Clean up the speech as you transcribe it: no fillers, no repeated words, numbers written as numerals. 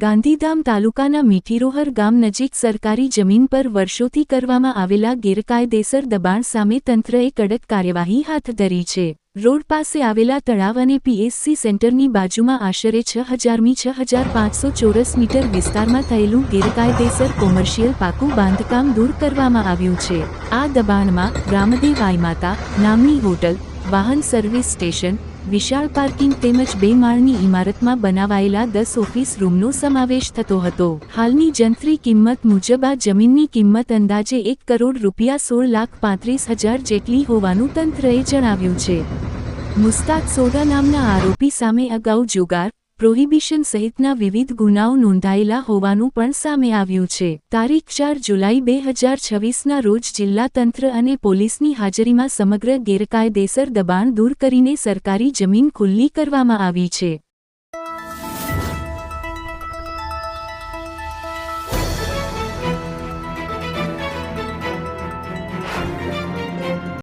ગાંધીધામ તાલુકાના મીઠીરોહર ગામ નજીક સરકારી જમીન પર વર્ષોથી કરવામાં આવેલા ગેરકાયદેસર દબાણ સામે તંત્રએ કડક કાર્યવાહી હાથ ધરી છે. રોડ પાસે આવેલા તળાવ અને પીએસસી સેન્ટરની બાજુમાં આશરે 6,500 ચોરસ મીટર વિસ્તારમાં થયેલું ગેરકાયદેસર કોમર્શિયલ પાકું બાંધકામ દૂર કરવામાં આવ્યું છે. આ દબાણમાં રામદેવ આઈમાતા નામની હોટલ, વાહન સર્વિસ સ્ટેશન, વિશાળ પાર્કિંગ તેમજ 2 માળની ઇમારતમાં બનાવાયેલા 10 ઓફિસ રૂમનો સમાવેશ થતો હતો. હાલની જંત્રી કિંમત મુજબ આ જમીનની કિંમત અંદાજે 1 કરોડ રૂપિયા 16,35,000 જેટલી હોવાનું તંત્રએ જણાવ્યું છે. મુસ્તાક સોઢા નામના આરોપી સામે અગાઉ જુગાર, પ્રોહિબિશન સહિતના વિવિધ ગુનાઓ નોંધાયેલા હોવાનું પણ સામે આવ્યું છે. તારીખ 4 જુલાઈ 2026ના રોજ જિલ્લા તંત્ર અને પોલીસની હાજરીમાં સમગ્ર ગેરકાયદેસર દબાણ દૂર કરીને સરકારી જમીન ખુલ્લી કરવામાં આવી છે.